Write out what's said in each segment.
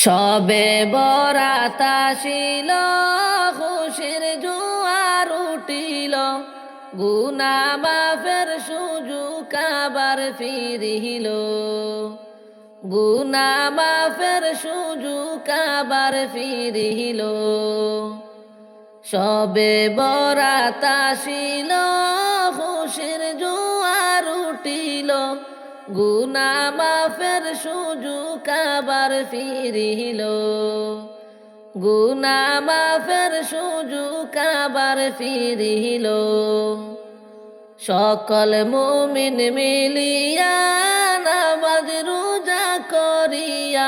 সবে বরাত আসিল, খুশির জোয়ার উঠিল, গুনাহ মাফের সুযোগ আবার ফিরিল, গুনাহ মাফের সুযোগ আবার ফিরিল। সবে বরাত আসিল, খুশির জোয়ার উঠিল, গুনাহ মাফের সুযোগ আবার ফিরিল, গুনাহ মাফের সুযোগ আবার ফিরিল। সকল মুমিন মিলিয়া নামাজ রোজা করিয়া,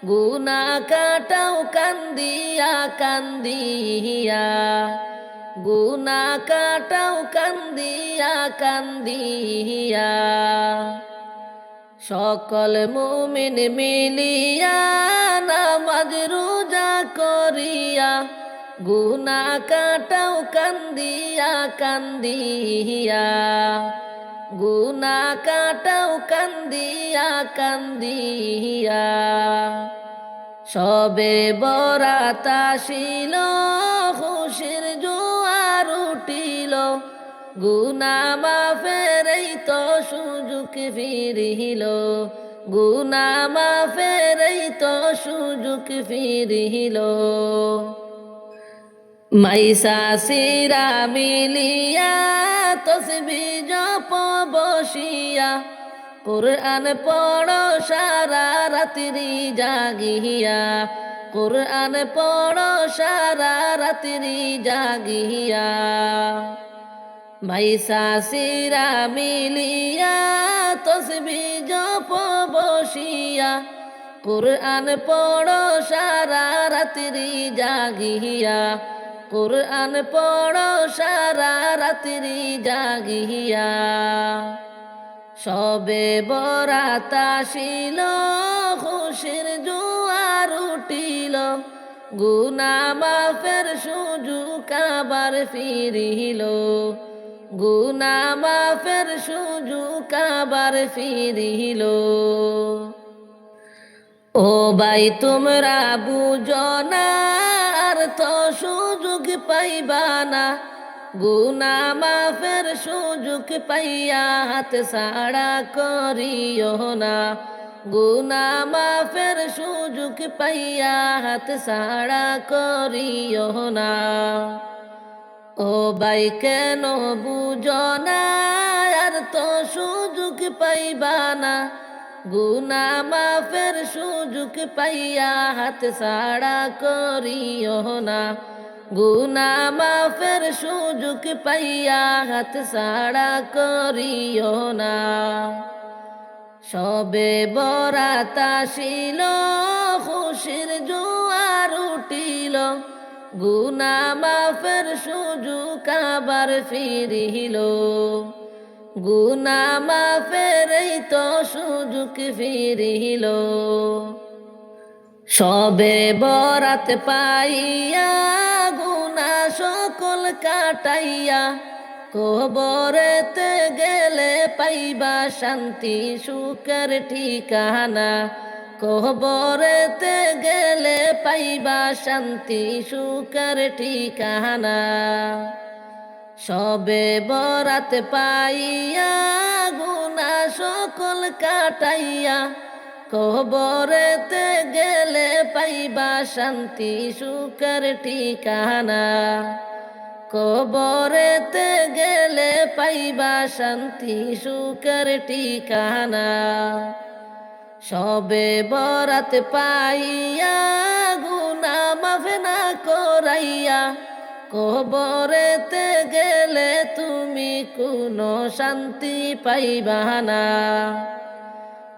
গুনাহ কাটাও কান্দিয়া কান্দিয়া, গুনাহ কাটাও কান্দিয়া কান্দিয়া। সকল মুমিন মিলিয়া নামাজ রোজা করিয়া, গুনাহ কাটাও কান্দিয়া কান্দিয়া, গুনাহ কাটাও কান্দিয়া কান্দিয়া। সবে বরাত আসিল, খুশির জোয়ার উঠিল, গুনাহ মাফের এই তো সুযোগ ফিরিল, গুনাহ মাফের এই তো সুযোগ ফিরিল। মাইসা সিরা মিলিয়া তসবিহ জপ বসিয়া, কুরআন পড়ো সারা রাত্রি জাগিয়া, কুরআন পড়ো সারা রাত্রি জাগিয়া। মাইসা সিরা মিলিয়া তসবিহ জপ বসিয়া, কুরআন পড়ো সারা রাত্রি জাগিয়া, কুরআন পড়ো সারা রাত্রি জাগিয়া। সবে বরাত আসিল, খুশির জোয়ার উঠিল, গুনাহ মাফের সুযোগ আবার ফিরিল, গুনাহ মাফের সুযোগ আবার ফিরিল। ও ভাই তোমরা বুঝো না, আর তো সুযোগ পাইবা না, গুনাহ মাফের সুযোগ পাইয়া হাত ছাড়া করিও না, গুনাহ মাফের সুযোগ পাইয়া হাত ছাড়া করিও না। ও ভাই কেন বুঝো না, আর তো সুযোগ পাইবা না, গুনাহ মাফের সুযোগ পাইয়া হাত ছাড়া করিও না, গুনাহ মাফের সুযোগ পাইয়া হাত ছাড়া করিও না। সবে বরাত আসিল, খুশির জোয়ার উঠিল, গুনাহ মাফের সুযোগ আবার ফিরিল, গুনাহ মাফের এই তো সুযোগ ফিরিল। সবে বরাত পাইয়া, গুনাহ সকল কাটাইয়া, কবরেতে গেলে পাইবা শান্তি সুখের ঠিকানা, কবরেতে গেলে পাইবা শান্তি সুখের ঠিকানা। সবে বরাত পাইয়া, গুনাহ সকল কাটাইয়া, কবরেতে গেলে পাইবা শান্তি সুখের ঠিকানা, কবরেতে গেলে পাইবা শান্তি সুখের ঠিকানা। সবে বরাত পাইয়া, গুনাহ মাফ না করাইয়া, কবরেতে গেলে তুমি কোনো শান্তি পাইবা না,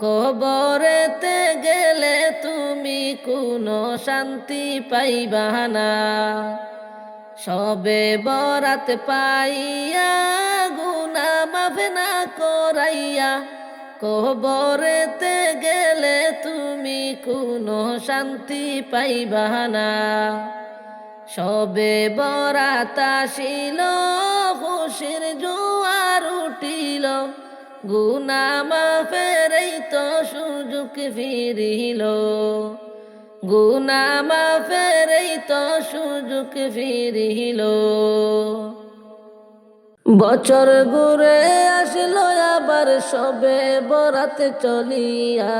কবরেতে গেলে তুমি কোনো শান্তি পাইবা না। সবে বরাত পাইয়া, গুনাহ মাফ না করাইয়া, কবরেতে গেলে তুমি কোনো শান্তি পাইবা না। সবে বরাত আসিল, খুশির জোয়ার উঠিল, গুনাহ মাফের এই তো সুযোগ ফিরিল, গুনাহ মাফের এই তো সুযোগ ফিরিল। বছর ঘুরে আসলো আবার সবে বরাতে চলিয়া,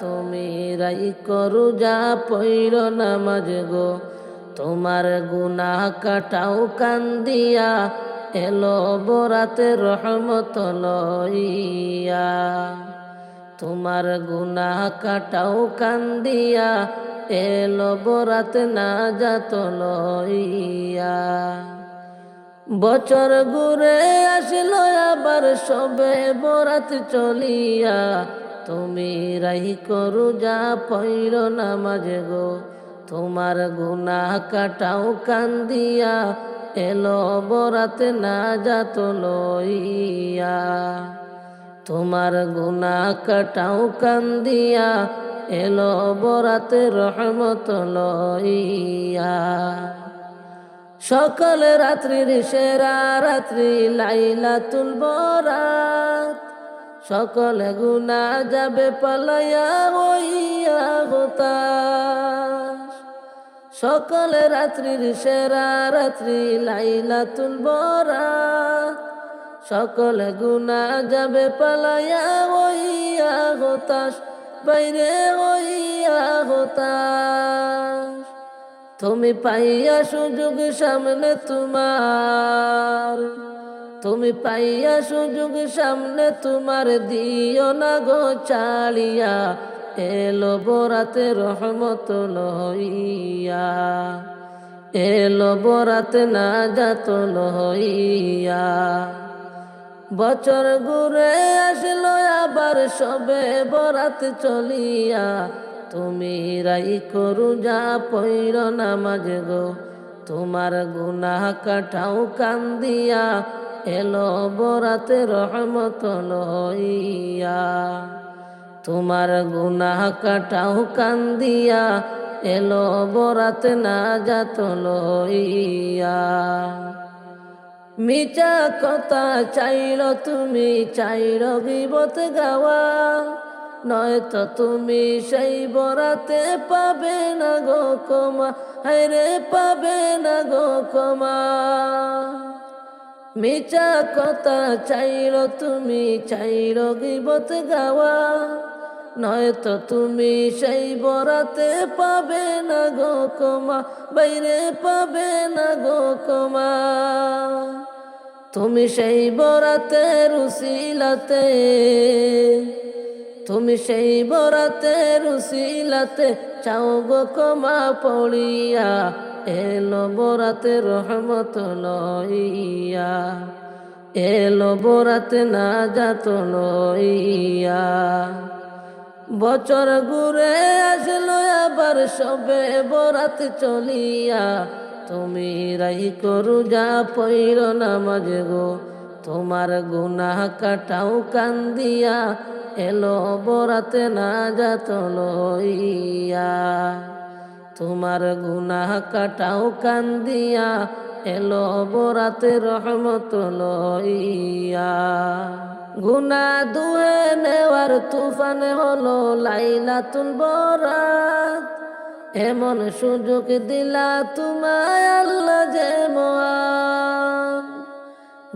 তুমি রাই করু যা পৈর নামাজ গো, তোমার গুনাহ কাটাও কান্দিয়া, এলো বরাতে রহমত লইয়া। তোমার গুনাহ কাটাও কান্দিয়া, এলো বরাতে নাজাত লইয়া। বছর ঘুরে আসলো আবার সবে বরাত চলিয়া, তুমি রাহি করু যা পৈর নামাজ গো, তোমার গুনাহ কাটাও কান্দিয়া, এলো বরাতে নাজাত লইয়া। তোমার গুনাহ কাটাও কান্দিয়া, এলো বরাতে রহমত লইয়া। সকল রাত্রির সেরা রাত্রি লাইলাতুল বরাত, সকল গুনাহ যাবে পালাইয়া হইয়া হতাশ। সকল রাত্রির সেরা রাত্রি লাইলাতুল বরাত, সকল গুনাহ যাবে পালাইয়া হইয়া হতাশ, বাইরে হইয়া হতাশ। তুমি পাইয়া সুযোগ সামনে তোমার, তুমি পাইয়া সুযোগ সামনে তোমার, দিও না গো চালিয়া, এলো বরাতে রহমত লইয়া, এলো বরাতে নাজাত লইয়া। বছর ঘুরে আসলো আবার সবে বরাত চলিয়া, তুমি রাই করু যা পৈর নামাজ গো, তোমার গুনাহ কাটাও কান্দিয়া, এলো বরাতে রহমত লইয়া। তোমার গুনাহ কাটাও কান্দিয়া, এলো বরাতে নাজাত লইয়া। মিছা কথা চাইল তুমি, চাইল গীবত গাওয়া, নয়তো তুমি সেই বরাতে পাবে না গো ক্ষমা, হায়রে পাবে না গো ক্ষমা। মিছা কথা চাইল তুমি, চাইল গীবত গাওয়া, নয়তো তুমি সেই বরাতে পাবে না গো ক্ষমা, বাইরে পাবে না গো ক্ষমা। তুমি সেই বরাতের উসিলাতে, তুমি সেই বরাতের উসিলাতে চাও গো ক্ষমা পড়িয়া, এলো বরাতে রহমত লইয়া, এলো বরাতে নাজাত লইয়া। বছর ঘুরে আসলো আবার সবে বরাত চলিয়া, তুমি রাই করু যা পৈর নামাজ গো, তোমার গুনাহ কাটাও কান্দিয়া, এলো বরাতে নাজাত লইয়া। তোমার গুনাহ কাটাও কান্দিয়া, এলো বরাতে রহমত লইয়া। গুনাহ ধুয়ে নেওয়ার তুফানে হলো লাইলাতুল বরাত, এমন সুযোগ দিলা তোমায় আল্লাহ যে মহান।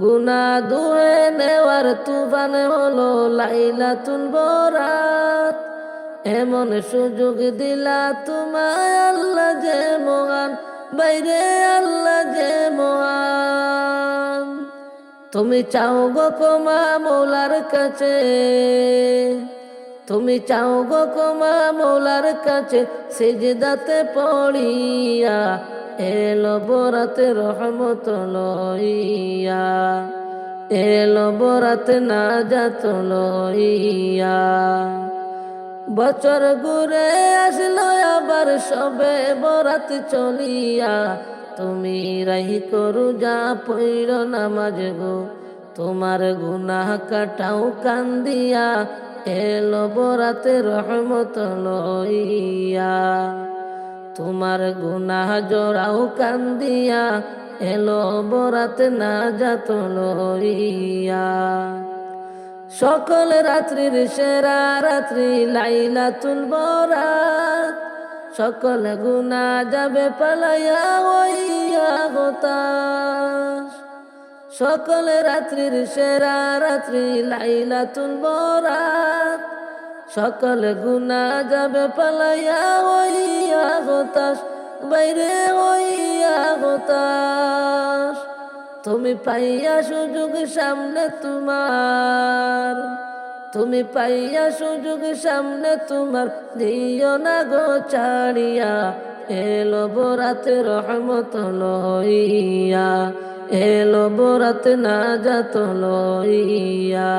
গুনাহ ধুয়ে নেওয়ার তুফানে হলো লাইলাতুল বরাত, এমন সুযোগ দিলা তোমায় আল্লাহ যে মহান, বাইরে আল্লাহ যে মহান। তুমি চাও গো ক্ষমা মৌলার কাছে, তুমি চাও গো ক্ষমা মৌলার কাছে, সিজদাতে পড়িয়া, এলো বরাতে রহমত লইয়া, এলো বরাতে নাজাত লইয়া। বছর ঘুরে আসলো আবার সবে বরাত চলিয়া, তুমি রাহি করু যা পৈর নামাজ গো, তোমার গুনাহ কাটাও কান্দিয়া, এলো বরাতে রহমত লইয়া। তোমার গুনাহ জড়াও কান্দিয়া, এলো বরাতে নাজাত লইয়া। সকল রাত্রির সেরা রাত্রি লাইলাতুল বরাত, সকল গুনাহ যাবে পালাইয়া হইয়া হতাশ। সকল রাত্রির সেরা রাত্রি লাইলাতুল বরাত, সকল গুনাহ যাবে পালাইয়া হইয়া হতাশ, বাইরে হইয়া হতাশ। তুমি পাইয়া সুযোগ সামনে তোমার, তুমি পাইয়া সুযোগ সামনে তোমার, দিও না গো ছাড়িয়া। এলো বরাত রহমত লইয়া, এলো বরাত নাজাত লইয়া।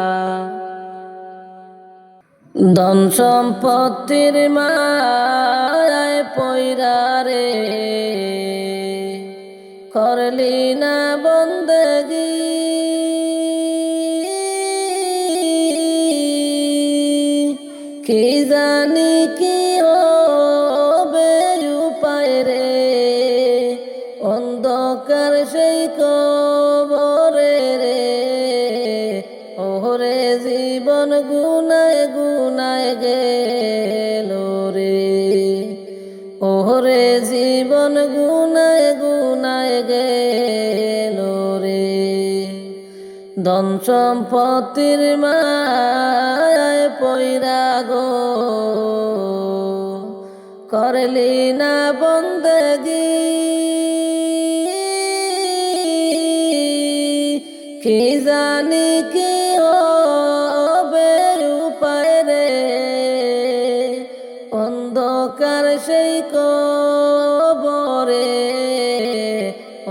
ধন সম্পত্তির মায়ায় পয়রা রে করলি না বন্দেগি, কি জানি কি হবে উপায় রে, অন্ধকার সেই কবরে রে। ওরে জীবন গুনায় গুনায় গেল রে, ওরে জীবন গুনায় গুনায় গেল রে। ধন সম্পত্তির মায়ায় পয়রা গো করলি না বন্দেগি, কি জানি কি হবে উপায় রে, অন্ধকার সেই কবরে।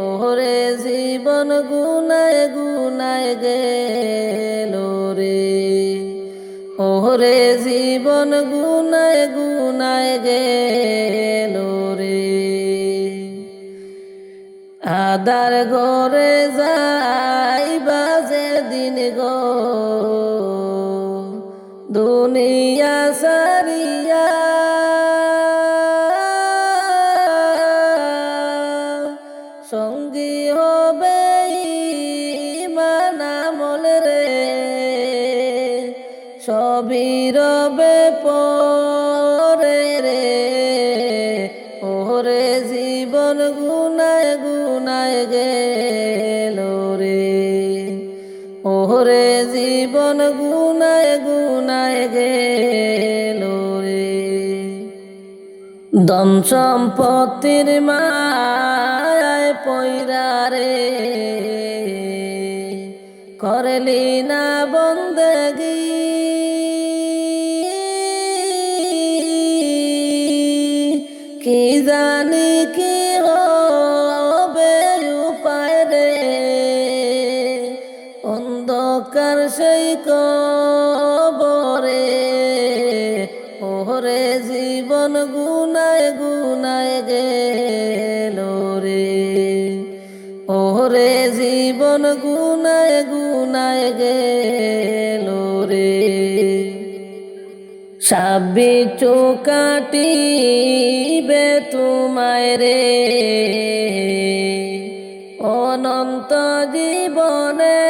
ওরে জীবন গুনায় গুনায় গেল রে, ওরে জীবন গুনায় গুনায় গেল রে। আদার ঘরে যাইবা যেদিন গো দুনিয়া সারিয়া, সঙ্গী হবে ঈমান আমল রে, সবই রবে পরে রে। ওরে জীবন গুনায় গুনায় গেল রে, ওরে জীবন গুনায় গুনায় গেল রে। ধন সম্পত্তির মায়ায় পয়রা রে করলি না বন্দেগি, কি জানি কি হবে উপায় রে, অন্ধকার সেই কবরে। ওরে জীবন গুনায় গুনায় গেল রে, ওরে জীবন গুনায় গুনায় গেল রে। সাবি চৌকাটিবে তোমায় রে অনন্ত জীবনে,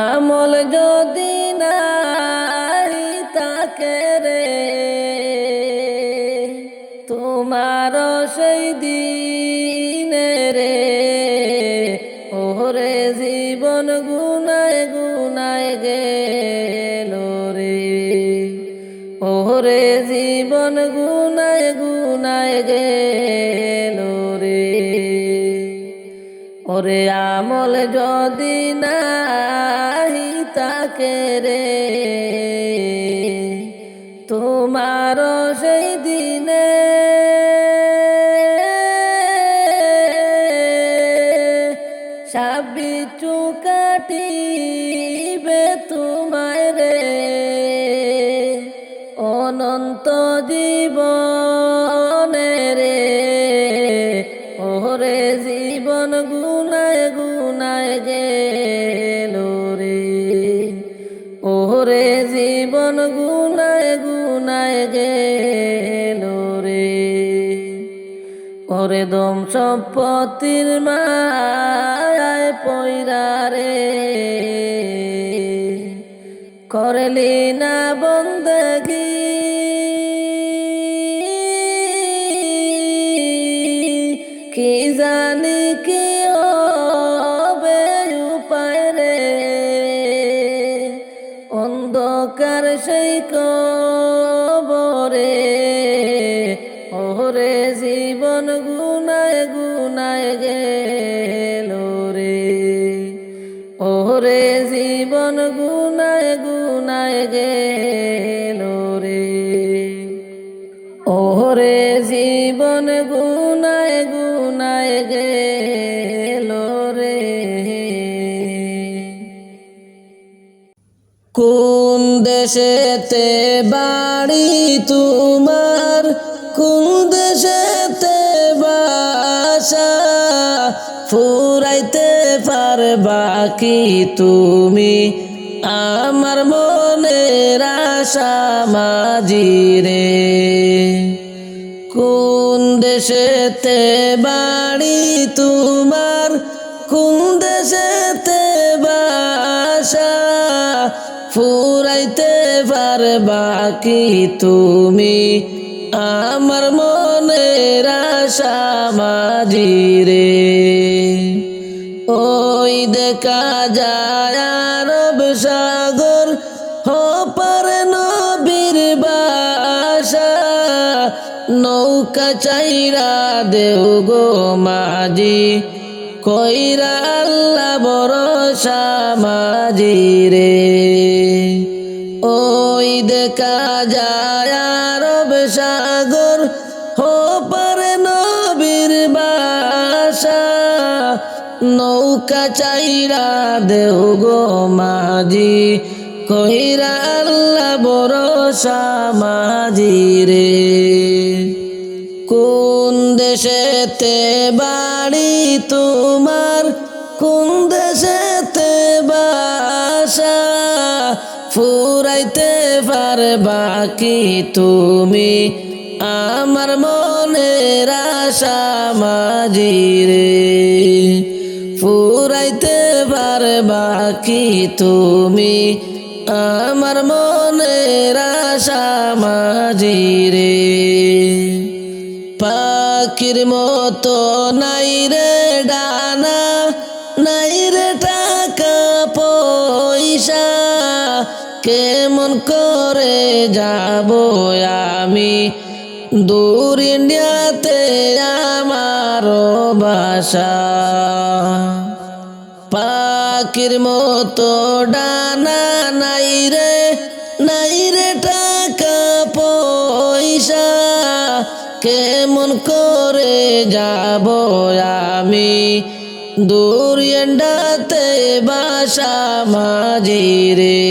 আমল যদি নাই তাকে রে তোমার সেই দিনে রে। ওরে জীবন গুনায় গুনায় গেল রে, ওরে জীবন গুনায় গুনায় গেল রে। ওরে আমল যদি নাহি তাকে রে তোমার সেই দিনে, সাবি চুকাটিবে তোমায় রে অনন্ত জীবনে রে। ওরে জীবন গুনায় গুনায় গেল রে, ওরে জীবন গুনায় গুনায় গেল রে। ওরে দম সম্পত্তির মায়ায় পয়রা রে করলি না বন্দগি কি জানি কি হবে উপায় রে অন্ধকার সেই কবরে ওরে জীবন গুনায় গুনায় গেল রে ওরে জীবন গুনায় গুনায় গেল রে ওরে জীবন গুনায় গুনায় গেল রে কোন দেশেতে বাড়ি তোমার কোন দেশেতে বাসা ফুরাইতে পারবা কি তুমি আমার মনের আশা মাঝি রে কোন দেশেতে বাড়ি তোমার কোন দেশেতে বাসা ফুরাইতে পারবা কি তুমি আমার মনের আশা মাঝি রে ওই দেখা যায় আরব সাগর হপার নবীর বাসা নৌকা চাইরা দেও গো মাঝি কইরা আল্লাহ ভরসা মাঝি রে ওই দেখা যায় আরব সাগর হপার নবীর বাসা নৌকা চাইরা দেও গো মাঝি কইরা আল্লাহ ভরসা মাঝি রে কোন দেশেতে বাড়ি তোমার কোন দেশেতে বাসা ফুরাইতে পারবা কি তুমি আমার মনের আশা মাঝি রে ফুরাইতে পারবা কি তুমি আমার মনের আশা মাঝি রে পাখির মতো নাই রে ডানা নাই রে টাকা পয়সা কেমন করে যাব আমি দূর ইন্ডিয়াতে আমার বাসা পাখির মতো ডানা নাই রে টাকা পয়সা কেমন করে যাব আমি দূর ইন্ডিয়াতে বাসা মাঝি রে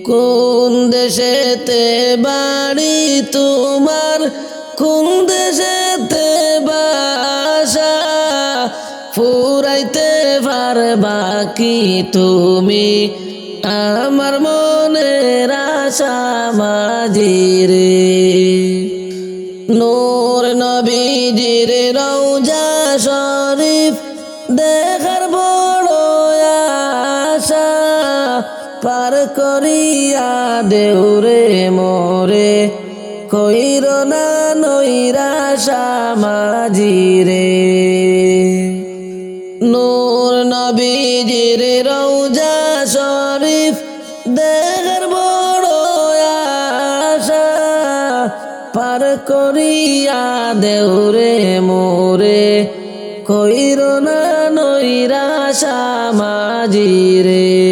কোন দেশেতে বাড়ি তোমার কোন দেশেতে বাসা ফুরাইতে পারবা কি তুমি আমার মনের আশা মাঝি রে নূর নবীজির রওজা শরীফ দেখার বড় আশা পার করিয়া দেউরে মোরে কইর না নৈরাশা মাঝি রে নূর নবীজির রওজা শরীফ দেখার বড় আশা পার করিয়া দেউরে মোরে কইর না নৈরাশা মাঝি রে